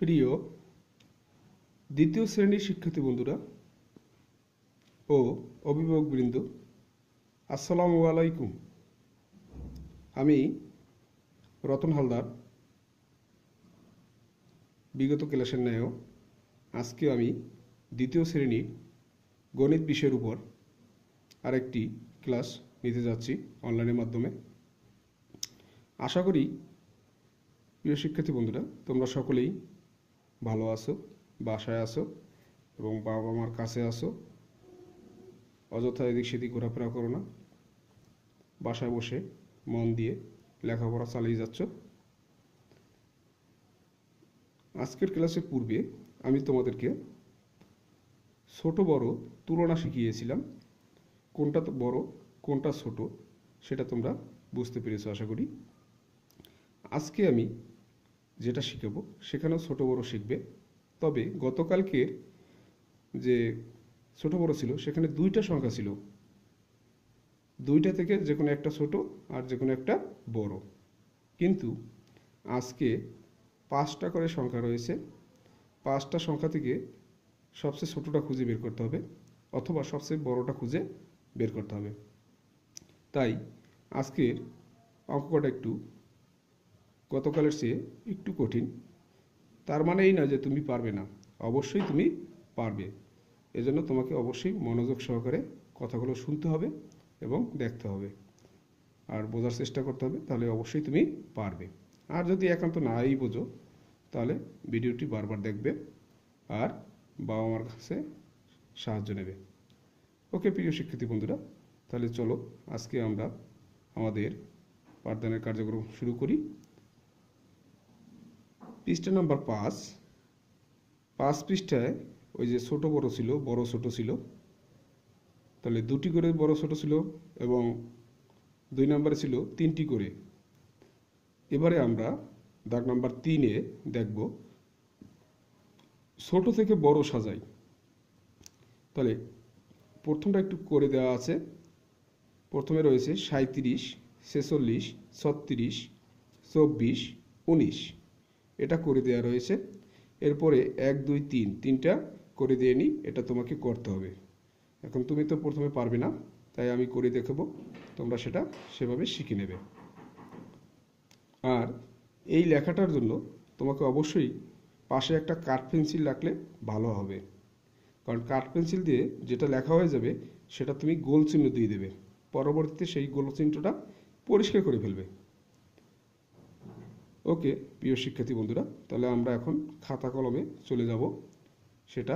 প্রিয় দ্বিতীয় শ্রেণীর শিক্ষার্থী বন্ধুরা ও অভিভাবকবৃন্দ, আসসালামু আলাইকুম। আমি রতন হালদার। বিগত ক্লাসের ন্যায় আজকে আমি দ্বিতীয় শ্রেণীর গণিত বিষয়ের উপর আরেকটি ক্লাস নিতে যাচ্ছি অনলাইনের মাধ্যমে। আশা করি প্রিয় শিক্ষার্থী বন্ধুরা তোমরা সকলেই ভালো আছো, বাসায় আছো এবং বাবা মার কাছে আছো। অযথা এদিক সেদিক ঘোরাফেরা করো না, বাসায় বসে মন দিয়ে লেখাপড়া চালিয়ে যাচ্ছ। আজকের ক্লাসের পূর্বে আমি তোমাদেরকে ছোট বড় তুলনা শিখিয়েছিলাম। কোনটা বড় কোনটা ছোট সেটা তোমরা বুঝতে পেরেছো আশা করি। আজকে আমি যেটা শিখাবো সেখানেও ছোট বড় শিখবে, তবে গতকালকের যে ছোট বড় ছিল সেখানে দুইটা সংখ্যা ছিল, দুইটা থেকে যে কোনো একটা ছোট আর যে কোনো একটা বড়। কিন্তু আজকে 5টা করে সংখ্যা রয়েছে, 5টা সংখ্যা থেকে সবচেয়ে ছোটটা খুঁজে বের করতে হবে অথবা সবচেয়ে বড়টা খুঁজে বের করতে হবে। তাই আজকের অঙ্কটা একটু গতকালের চেয়ে একটু কঠিন। তার মানে এই না যে তুমি পারবে না, অবশ্যই তুমি পারবে। এজন্য তোমাকে অবশ্যই মনোযোগ সহকারে কথাগুলো শুনতে হবে এবং দেখতে হবে আর বোঝার চেষ্টা করতে হবে, তাহলে অবশ্যই তুমি পারবে। আর যদি একান্ত নাই বোঝো তাহলে ভিডিওটি বারবার দেখবে আর বাবা মার কাছে সাহায্য নেবে। ওকে প্রিয় শিক্ষার্থী বন্ধুরা, তাহলে চলো আজকে আমরা আমাদের পাঠদানের কার্যক্রম শুরু করি। পৃষ্ঠা নাম্বার 5 পৃষ্ঠায় ওই যে ছোট বড় ছিল, বড় ছোট ছিল, তাহলে 2টি করে বড় ছোট ছিল এবং 2 নম্বরে ছিল 3টি করে। এবারে আমরা দাগ নাম্বার 3-এ দেখব ছোট থেকে বড় সাজাই। তাহলে প্রথমটা একটু করে দেওয়া আছে। প্রথমে রয়েছে 37, 46, 36, 24, 19, এটা করে দেওয়া রয়েছে। এরপরে 1, 2, 3 তিনটা করে দিয়ে নিই, এটা তোমাকে করতে হবে। এখন তুমি তো প্রথমে পারবে না, তাই আমি করে দেখাবো, তোমরা সেটা সেভাবে শিখে নেবে। আর এই লেখাটার জন্য তোমাকে অবশ্যই পাশে একটা কাঠ পেন্সিল রাখলে ভালো হবে, কারণ কাঠ পেন্সিল দিয়ে যেটা লেখা হয়ে যাবে সেটা তুমি গোল চিহ্ন দিয়ে দেবে, পরবর্তীতে সেই গোল চিহ্নটা পরিষ্কার করে ফেলবে। ওকে প্রিয় শিক্ষার্থী বন্ধুরা, তাহলে আমরা এখন খাতা কলমে চলে যাব। সেটা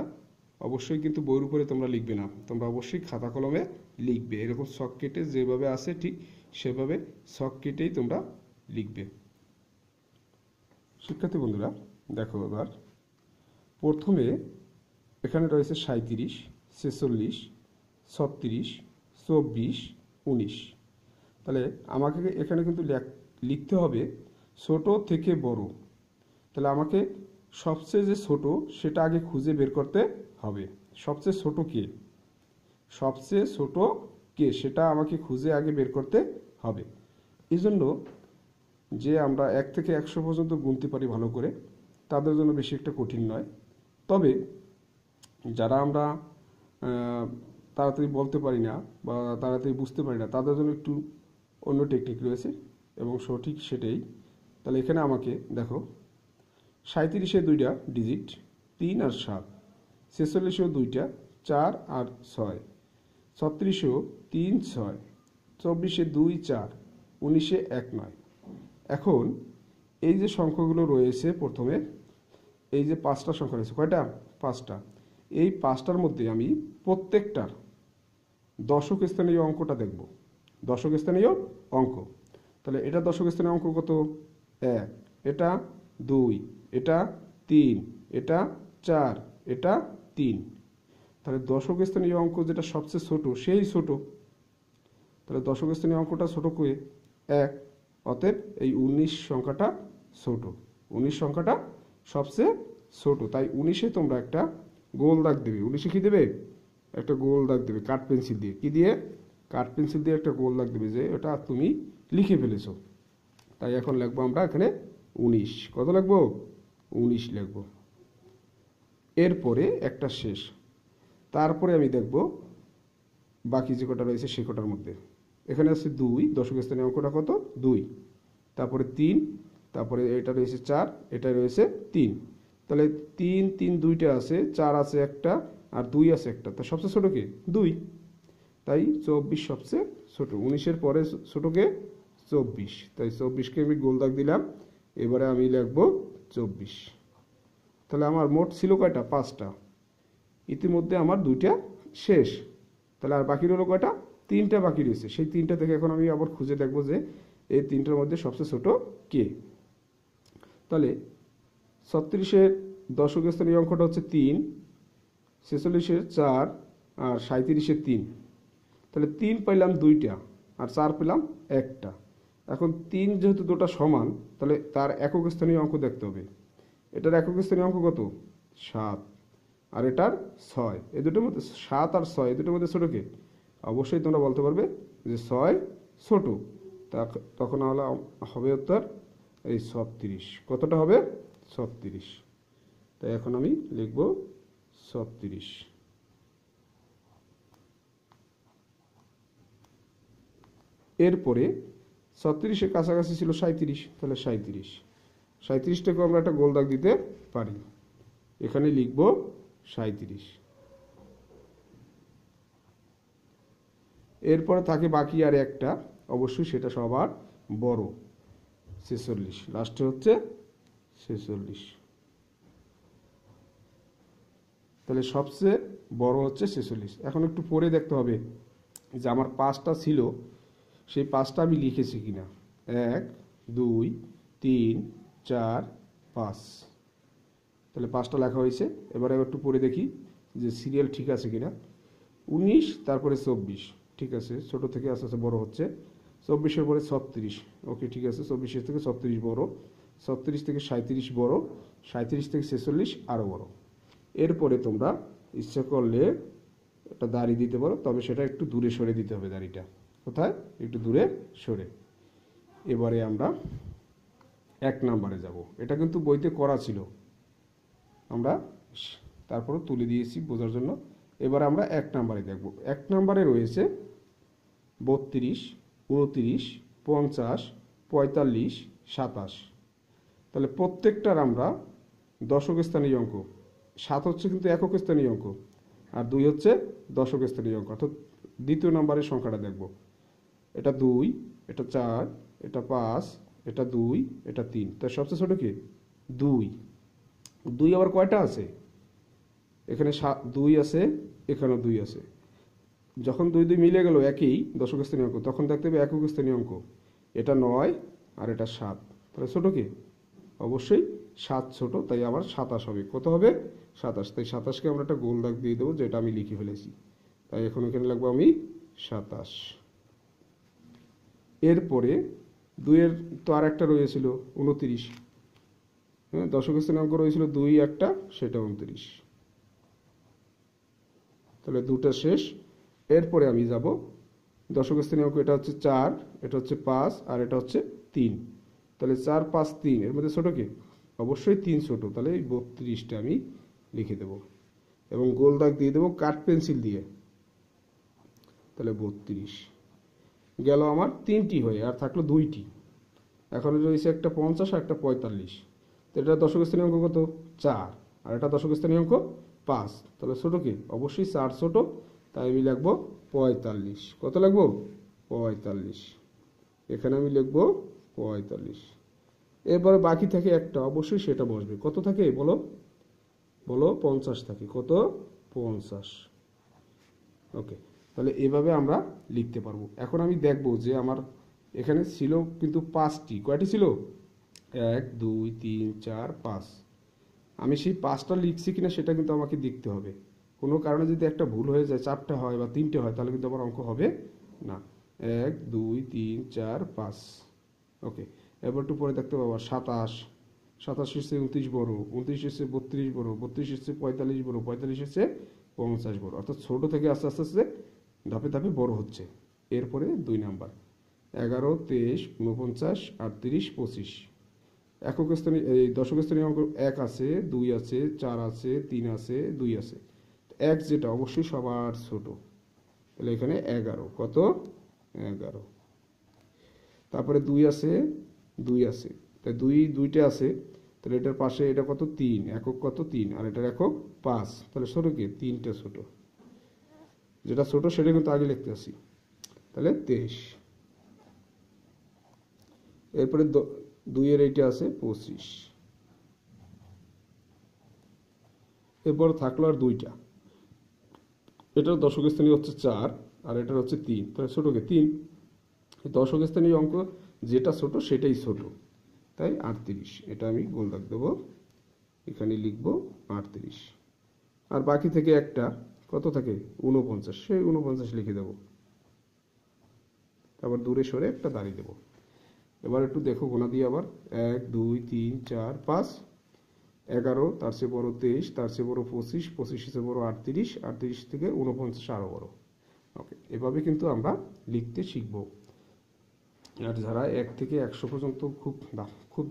অবশ্যই কিন্তু বইয়ের উপরে তোমরা লিখবে না, তোমরা অবশ্যই খাতা কলমে লিখবে। এরকম ছক কেটে যেভাবে আছে ঠিক সেভাবে ছক কেটেই তোমরা লিখবে। শিক্ষার্থী বন্ধুরা দেখো, এবার প্রথমে এখানে রয়েছে 37, 46, 36, 24, 19। তাহলে আমাকে এখানে কিন্তু লিখতে হবে ছোট থেকে বড়। তাহলে আমাকে সবচেয়ে যে ছোট সেটা আগে খুঁজে বের করতে হবে। সবচেয়ে ছোট কে, সবচেয়ে ছোট কে সেটা আমাকে খুঁজে আগে বের করতে হবে। এই জন্য যে আমরা 1 থেকে 100 পর্যন্ত গুনতে পারি ভালো করে, তাদের জন্য বেশি একটা কঠিন নয়। তবে যারা আমরা তাড়াতাড়ি বলতে পারি না বা তাড়াতাড়ি বুঝতে পারি না, তাদের জন্য একটু অন্য টেকনিক রয়েছে এবং সঠিক সেটাই। তাহলে এখানে আমাকে দেখো 37-এ 2টা ডিজিট 3 আর 7, 46-এও 2টা 4 আর 6, 36-এও 3, 6, 24-এ 2, 4, 19-এ 1, 9। এখন এই যে সংখ্যাগুলো রয়েছে প্রথমে এই যে 5টা সংখ্যা রয়েছে, কয়টা? 5টা। এই 5টার মধ্যে আমি প্রত্যেকটার দশক স্থানীয় অঙ্কটা দেখব। দশক স্থানীয় অঙ্ক, তাহলে এটা দশক স্থানীয় অঙ্ক কত? 1, এটা 2, এটা 3, এটা 4, এটা 3। তাহলে দশক স্থানীয় অঙ্ক যেটা সবচেয়ে ছোট সেই ছোট। তাহলে দশক স্থানীয় অঙ্কটা ছোট করে 1, অতএব এই 19 সংখ্যাটা ছোট। 19 সংখ্যাটা সবচেয়ে ছোট, তাই 19-এ তোমরা একটা গোল দাগ দেবে। 19-এ কি দেবে? একটা গোল দাগ দেবে কাঠ পেন্সিল দিয়ে। কি দিয়ে? কাঠ পেন্সিল দিয়ে একটা গোল দাগ দেবে যে ওটা তুমি লিখে ফেলেছো। তাই এখন লিখবো আমরা এখানে 19। কত লিখবো? 19 লিখব। এরপরে একটা শেষ, তারপরে আমি দেখব বাকি যে কটা রয়েছে সে কটার মধ্যে। এখানে আছে 2, দশক স্থানীয় অঙ্কটা কত 2, তারপরে 3, তারপরে এটা রয়েছে 4, এটা রয়েছে 3। তাহলে 3 3 দুইটা আছে, 4 আছে একটা, আর 2 আছে একটা। তা সবচেয়ে ছোট কে 2, তাই 24 সবচেয়ে ছোট। 19-এর পরে ছোট কে 24, তাই 24কে আমি গোল দাগ দিলাম। এবারে আমি লিখব 24। তাহলে আমার মোট ছিল কয়টা 5টা, ইতিমধ্যে আমার 2টা শেষ। তাহলে আর বাকি রইল কয়টা 3টা বাকি রয়েছে। সেই 3টা থেকে এখন আমি আবার খুঁজে দেখব যে এই 3টার মধ্যে সবচেয়ে ছোট কে। তাহলে 36-এর দশক স্থানীয় অঙ্কটা হচ্ছে 3, 46-এর 4, আর 37-এর 3। তাহলে 3 পাইলাম 2টা, আর 4 পেলাম একটা। এখন 3 যেহেতু দুটো সমান, তাহলে তার একক স্থানীয় অঙ্ক দেখতে হবে। এটার একক স্থানীয় অঙ্ক কত 7, আর এটার 6। এই দুটোর মধ্যে 7 আর 6 এই দুটোর মধ্যে ছোট কে? অবশ্যই তোমরা বলতে পারবে যে 6 ছোট। তখন হবে উত্তর এই 36। কতটা হবে 36। তাই এখন আমি লিখব 36। এরপরে 36-এর কাছাকাছি ছিল 37, তাহলে 37টাকে আমরা একটা গোল দাগ দিতে পারি। এখানে লিখব 37। এরপরে থাকে বাকি আর একটা, অবশ্যই সেটা সবার বড় 46। লাস্টে হচ্ছে 46। তাহলে সবচেয়ে বড় হচ্ছে 46। এখন একটু পরে দেখতে হবে যে আমার 5টা ছিল, সেই 5টা আমি লিখেছি কিনা। 1 2 3 4 5। তাহলে 5টা লেখা হয়েছে। এবারে একটু পরে দেখি যে সিরিয়াল ঠিক আছে কিনা। 19, তারপরে 24, ঠিক আছে, ছোট থেকে আস্তে আস্তে বড় হচ্ছে। 24-এর পরে 36, ওকে ঠিক আছে, 24-এর থেকে 36 বড়, 36 থেকে 37 বড়, 37 থেকে 46 আরও বড়। এরপরে তোমরা ইচ্ছা করলে একটা দাড়ি দিতে পারো, তবে সেটা একটু দূরে সরে দিতে হবে। দাড়িটা কোথায়? একটু দূরে সরে। এবারে আমরা 1 নম্বরে যাব। এটা কিন্তু বইতে করা ছিল, আমরা তারপরে তুলে দিয়েছি বোঝার জন্য। এবার আমরা 1 নম্বরে দেখব। 1 নম্বরে রয়েছে 32, 29, 50, 45, 27। তাহলে প্রত্যেকটার আমরা দশক স্থানীয় অঙ্ক। 7 হচ্ছে কিন্তু একক স্থানীয় অঙ্ক, আর 2 হচ্ছে দশক স্থানীয় অঙ্ক। অর্থাৎ দ্বিতীয় নম্বরের সংখ্যাটা দেখব। এটা 2, এটা 4, এটা 5, এটা 2, এটা 3। তার সবচেয়ে ছোট কি 2। 2 আবার কয়টা আছে? এখানে 2 আছে, এখানেও 2 আছে। যখন 2 2 মিলে গেল একই দশক স্থানীয় অঙ্ক, তখন দেখতে হবে একক স্থানীয় অঙ্ক। এটা 9, আর এটা 7। তাহলে ছোট কি? অবশ্যই 7 ছোট, তাই আবার 27 হবে। কত হবে 27। তাই 27কে আমরা একটা গোল দাগ দিয়ে দেবো, যেটা আমি লিখে ফেলেছি। তাই এখন এখানে লিখবো আমি 27। এরপরে 2-এর তো আর একটা রয়েছিল 29। হ্যাঁ, দশক স্থানীয় অঙ্ক রয়েছিল 2 একটা, সেটা 29। তাহলে 2টা শেষ। এরপরে আমি যাব দশক স্থানীয় অঙ্ক। এটা হচ্ছে 4, এটা হচ্ছে 5, আর এটা হচ্ছে 3। তাহলে 4 5 3 এর মধ্যে ছোট কি? অবশ্যই 3 ছোট। তাহলে এই 32টা আমি লিখে দেব এবং গোল দাগ দিয়ে দেবো কাঠ পেন্সিল দিয়ে। তাহলে 32 গেল আমার 3টি হয়ে, আর থাকলো 2টি। এখন রয়েছে একটা 50 আর একটা 45। তো এটা দশক স্থানীয় অঙ্ক কত 4, আর এটা দশক স্থানীয় অঙ্ক 5। তাহলে ছোট কি? অবশ্যই 4 ছোট, তাই আমি লিখবো 45। কত লিখবো 45। এখানে আমি লিখবো 45। এরপরে বাকি থাকে একটা, অবশ্যই সেটা বসবে। কত থাকে বলো বলো 50 থাকে। কত 50। ওকে, তাহলে এভাবে আমরা লিখতে পারবো। এখন আমি দেখব যে আমার এখানে ছিল কিন্তু 5টি। কয়টি ছিল? 1 2 3 4 5। আমি সেই 5টা লিখছি কিনা সেটা কিন্তু আমাকে দেখতে হবে। কোনো কারণে যদি একটা ভুল হয়ে যায়, 4টা হয় বা 3টে হয়, তাহলে কিন্তু আমার অঙ্ক হবে না। 1 2 3 4 5। ওকে, এবার একটু পরে দেখতে পাবো 27। 27 এসছে 29 বড়, 29 এসছে 32 বড়, 32 এসছে 45 বড়, 45 এসছে 50 বড়। অর্থাৎ ছোট থেকে আস্তে আস্তে আস্তে ধাপে ধাপে বড় হচ্ছে। এরপরে 2 নাম্বার 11 23 49 38 25। একক স্থানীয় এই দশক স্থানীয় অঙ্ক 1 আছে, 2 আছে, 4 আছে, 3 আছে, 2 আছে। 1 যেটা অবশ্যই সবার ছোট, তাহলে এখানে 11। কত? 11। তারপরে 2 আছে, 2 আছে, তাই দুইটা আছে, তাহলে এটার পাশে এটা কত? 3। একক কত? 3। আর এটার একক 5। তাহলে ছোট কি? 3টা ছোট, যেটা ছোট সেটা কিন্তু আগে লিখতে আসি। তাহলে 23। এরপরে 2 এর এইটা আছে 25। এরপর থাকলো আর দুইটা, এটার দশক স্থানীয় হচ্ছে 4 আর এটার হচ্ছে 3। তাহলে ছোটকে 3। দশক স্থানীয় অঙ্ক যেটা ছোট সেটাই ছোট, তাই 38। এটা আমি গোল দাগ দেবো, এখানে লিখবো 38। আর বাকি থেকে একটা কত থাকে? 49। সেই 49 লিখে দেবো, তারপর দূরে সরে একটা দাঁড়িয়ে দেবো। এবার একটু দেখো গোনা দিয়ে আবার 1 2 3 4 5, 11 তার চেয়ে বড় 23, তার চেয়ে বড় 25, 25 চেয়ে বড় 38, 38 থেকে 49 আরও বড়। ওকে, এভাবে কিন্তু আমরা লিখতে শিখবো। আর যারা 1 থেকে 100 পর্যন্ত খুব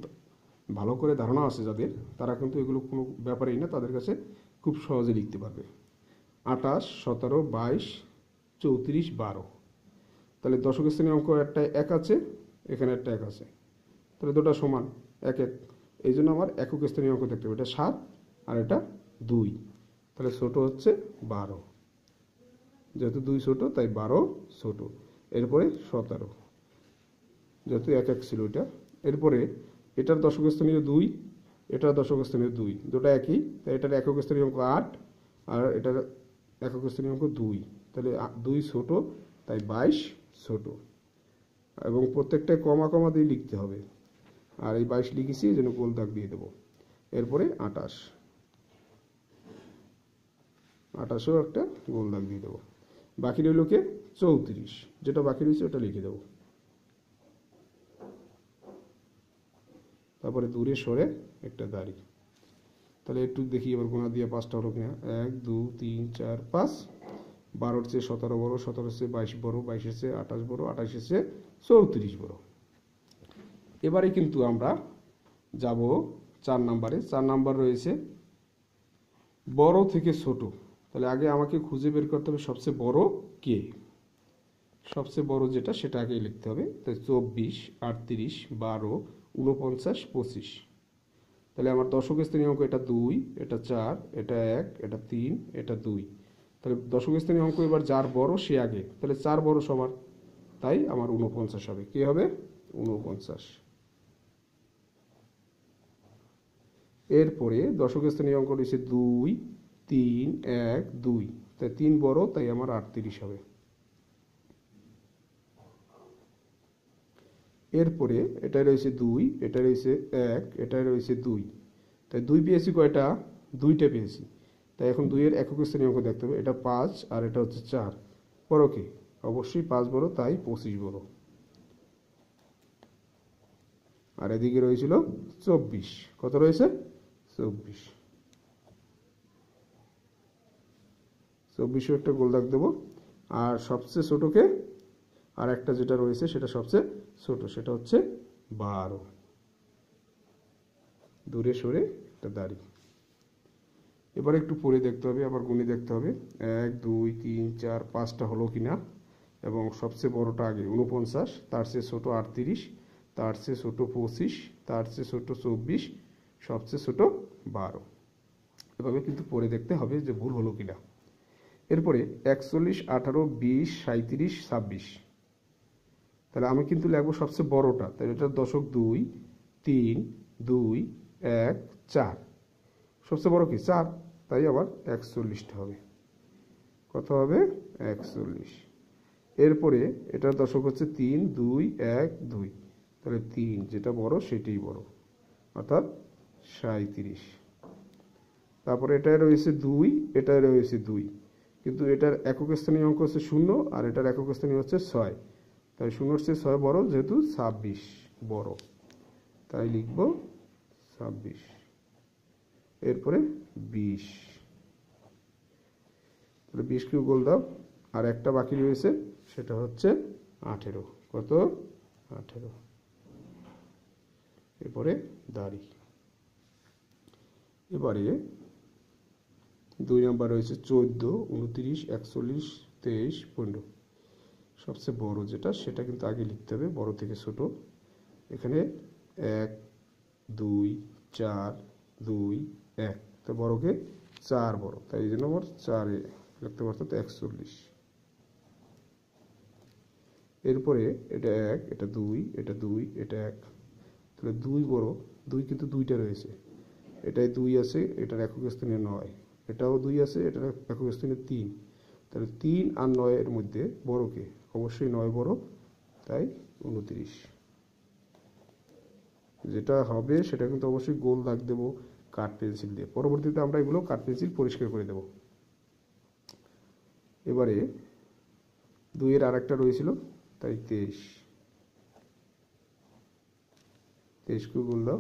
ভালো করে ধারণা আছে যাদের, তারা কিন্তু এগুলো কোনো ব্যাপারই না, তাদের কাছে খুব সহজে লিখতে পারবে। 28, 17, 22, 34, 12। তাহলে দশক স্থানীয় অঙ্ক একটা 1 আছে, এখানে একটা 1 আছে, তাহলে দুটো সমান 1 1। এই জন্য আমার একক স্থানীয় অঙ্ক দেখতে হবে, এটা 7 আর এটা 2। তাহলে ছোট হচ্ছে 12, যেহেতু 2 ছোট তাই 12 ছোট। এরপরে 17, যেহেতু 1 1 ছিল এটা। এরপরে এটার দশক স্থানীয় 2, এটার দশক স্থানীয় 2, দুটো একই, তাই এটার একক স্থানীয় অঙ্ক 8 আর এটার একক স্থানীয় অঙ্ক 2। তাহলে 2 ছোট, তাই 22 ছোট। এবং প্রত্যেকটায় কমা কমা দিয়ে লিখতে হবে। আর এই 22 লিখেছি, এই জন্য গোল দাগ দিয়ে দেবো। এরপরে 28, 28এও একটা গোল দাগ দিয়ে দেবো। বাকি রইল কে? 34। যেটা বাকি রয়েছে ওটা লিখে দেবো। তারপরে দূরে সরে একটা দাড়ি। তাহলে একটু দেখি এবার গোনা দিয়ে 5টা হলো কিনা। 1 2 3 4 5। 12-র চেয়ে 17 বড়, 17-র চেয়ে 22 বড়, 22-এর চেয়ে 28 বড়, 28-এর চেয়ে 34 বড়। এবারে কিন্তু আমরা যাব 4 নাম্বারে। 4 নাম্বার রয়েছে বড় থেকে ছোট। তাহলে আগে আমাকে খুঁজে বের করতে হবে সবচেয়ে বড় কে। সবচেয়ে বড় যেটা সেটা আগে লিখতে হবে। তাই 24, 38, 12, 49, 25। তাহলে আমার দশক স্থানীয় অঙ্ক এটা 2, এটা 4, এটা 1, এটা 3, এটা 2। তাহলে দশক স্থানীয় অঙ্ক এবার যার বড় সে আগে, তাহলে 4 বড় সবার, তাই আমার 49 হবে। কি হবে? 49। এরপরে দশক স্থানীয় অঙ্ক রয়েছে 2 3 1 2, তাই 3 বড়, তাই আমার 38 হবে। এরপরে এটাই রয়েছে 2, এটা রয়েছে 1, এটা রয়েছে 2, তাই 2 পেয়েছি কয়টা? 2টা পেয়েছি। তাই এখন 2 এর একক স্থানীয় অঙ্ক দেখতে হবে। এটা 5 আর এটা হচ্ছে 4। বড় কি? অবশ্যই 5 বড়, তাই 25 বড়। আর এদিকে রয়েছিল 24। কত রয়েছে? 24। 24-এও একটা গোল দাগ দেবো। আর সবচেয়ে ছোটকে আর একটা যেটা রয়েছে সেটা সবচেয়ে ছোট, সেটা হচ্ছে 12। দূরে সরে একটা দাড়ি। এবার একটু পরে দেখতে হবে, আবার গুণে দেখতে হবে 1 2 3 4 5টা হলো কিনা। এবং সবচেয়ে বড়টা আগে 49, তার চেয়ে ছোট 38, তার চেয়ে ছোট 25, তার চেয়ে ছোট 24, সবচেয়ে ছোট 12। এভাবে কিন্তু পরে দেখতে হবে যে ভুল হলো কিনা। এরপরে 41, 18, 20, 37, 26। তাহলে আমি কিন্তু লিখবো সবচেয়ে বড়টা, তাহলে এটা দশক 2 3 2 1 4। সবচেয়ে বড় কি? 4, তাই আবার 41টা হবে। কত হবে? 41। এরপরে এটার দশক হচ্ছে 3 2 1 2, তাহলে 3 যেটা বড় সেটাই বড়, অর্থাৎ 37। তারপরে এটায় রয়েছে 2, এটায় রয়েছে 2, কিন্তু এটার একক স্থানীয় অঙ্ক হচ্ছে 0 আর এটার একক স্থানীয় হচ্ছে 6। তাই 0-এর চেয়ে 6 বড়, যেহেতু 26 বড়, তাই লিখব 26। এরপরে 20, তাহলে 20কেও গোল দাও। আর একটা বাকি রয়েছে, সেটা হচ্ছে 18। কত? 18। এরপরে দাড়ি। এবারে 2 নাম্বার রয়েছে 14, 29, 41, 23, 15। সবচেয়ে বড় যেটা সেটা কিন্তু আগে লিখতে হবে, বড় থেকে ছোট। এখানে 1, 2, 4, 2, 1, তো বড়কে 4 বড়, তাই এই জন্য আমার 4 লিখতে পারতো 41। এরপরে এটা 1, এটা 2, এটা 2, এটা 1, তাহলে 2 বড়, 2 কিন্তু 2টা রয়েছে, এটাই 2 আছে, এটার একক স্থানে 9, এটাও 2 আছে, এটার একক স্থানে 3, তাহলে 3 আর 9 এর মধ্যে বড়কে অবশ্যই 9 বড়, তাই 29। যেটা হবে সেটা কিন্তু অবশ্যই গোল দাগ দেবো কাঠ পেন্সিল দিয়ে, পরবর্তীতে আমরা এগুলো কাঠ পেন্সিল পরিষ্কার করে দেব। এবারে 2 এর আরেকটা রয়েছিল, তাই 23, 23 কে গোল দাও।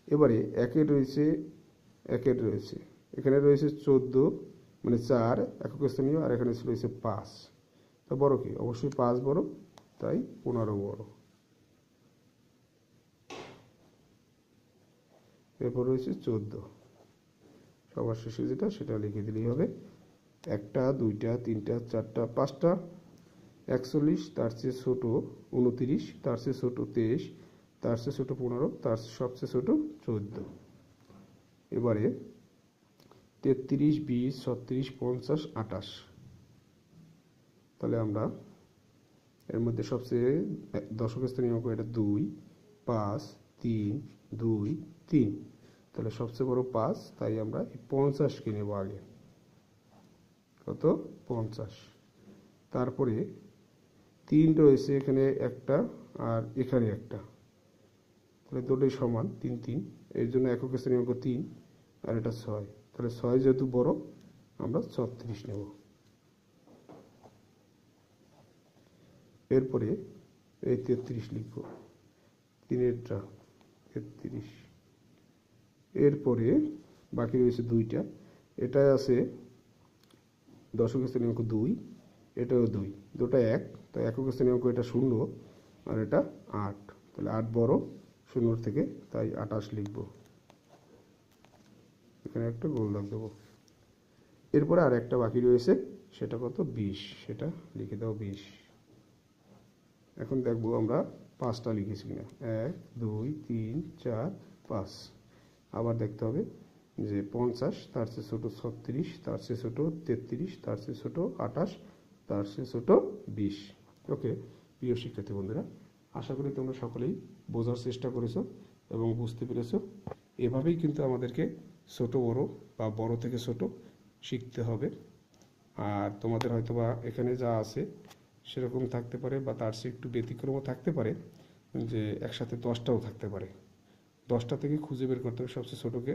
এবারে 1 এর রয়েছে, এখানে রয়েছে 14 মানে 4 একক স্থানীয়, আর এখানে রয়েছে 5, তা বড় কি অবশ্যই 5 বড়, তাই 15 বড়। এরপর রয়েছে 14, সবার শেষে যেটা সেটা লিখে দিলেই হবে। 1টা 2টা 3টা 4টা 5টা, 41, তার চেয়ে ছোট 29, তার চেয়ে ছোট 23, তার চেয়ে ছোট 15, তার সবচেয়ে ছোট 14। এবারে 33, 20, 36, 50, 28। তাহলে আমরা এর মধ্যে সবচেয়ে দশক স্থানীয় অঙ্ক এটা 2, 5, 3, 2, 3, তাহলে সবচেয়ে বড় 5, তাই আমরা 50কে নেব আগে। কত? 50। তারপরে 3 রয়েছে এখানে একটা আর এখানে একটা, তাহলে দুটোই সমান 3 3, এর জন্য একক স্থানীয় অঙ্ক 3, আর এটা 6, তাহলে 6 যেহেতু বড় আমরা 36 নেব। এরপরে এই 33 লিখব, 3এরটা 33। এরপরে বাকি রয়েছে 2টা, এটা আছে দশক স্থানীয় অঙ্ক 2, এটাও 2, দুটো 1, তো একক স্থানীয় অঙ্ক এটা 0 আর এটা 8, তাহলে 8 বড় 0 থেকে, তাই 28 লিখব। এখানে একটা গোল দাগ দেবো। এরপরে আর একটা বাকি রয়েছে, সেটা কত? 20, সেটা লিখে দাও 20। এখন দেখবো আমরা 5টা লিখেছি কিনা, 1, 2, 3, 4, 5। আবার দেখতে হবে যে 50, তার চেয়ে ছোট 36, তার চেয়ে ছোট 33, তার চেয়ে ছোট 28, তার চেয়ে ছোট 20। ওকে প্রিয় শিক্ষার্থী বন্ধুরা, আশা করি তোমরা সকলেই বোঝার চেষ্টা করেছো এবং বুঝতে পেরেছো। এভাবেই কিন্তু আমাদেরকে ছোট বড় বা বড় থেকে ছোট শিখতে হবে। আর তোমাদের হয়তোবা এখানে যা আছে সেরকম থাকতে পারে, বা তার চেয়ে একটু ব্যতিক্রমও থাকতে পারে, যে একসাথে 10টাও থাকতে পারে। 10টা থেকে খুঁজে বের করতে হবে সবচেয়ে ছোটকে,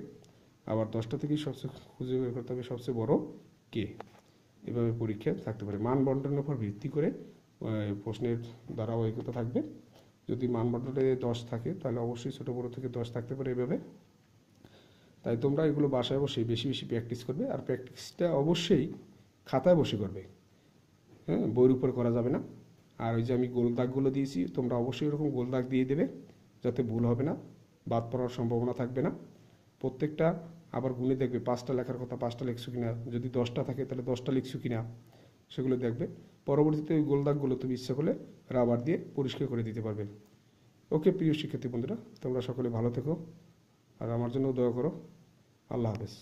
আবার 10টা থেকেই সবচেয়ে খুঁজে বের করতে হবে সবচেয়ে বড় কে। এভাবে পরীক্ষা থাকতে পারে। মান বন্টনের উপর ভিত্তি করে প্রশ্নের ধারাবাহিকতা থাকবে। যদি মান বন্টনে 10 থাকে তাহলে অবশ্যই ছোট বড় থেকে 10 থাকতে পারে এভাবে। তাই তোমরা এগুলো বাসায় বসে বেশি বেশি প্র্যাকটিস করবে, আর প্র্যাকটিসটা অবশ্যই খাতায় বসে করবে, হ্যাঁ, বইয়ের উপর করা যাবে না। আর ওই যে আমি গোল দাগগুলো দিয়েছি, তোমরা অবশ্যই এরকম গোল দাগ দিয়ে দেবে, যাতে ভুল হবে না, বাদ পড়ার সম্ভাবনা থাকবে না। প্রত্যেকটা আবার গুনে দেখবে 5টা লেখার কথা 5টা লিখছো কিনা, যদি 10টা থাকে তাহলে 10টা লিখছো কিনা সেগুলো দেখবে। পরবর্তীতে ওই গোল দাগগুলো তুমি ইচ্ছা করলে রাবার দিয়ে পরিষ্কার করে দিতে পারবে। ওকে প্রিয় শিক্ষার্থী বন্ধুরা, তোমরা সকলে ভালো থেকো আর আমার জন্য দোয়া করো। আল্লাহ হাফেজ।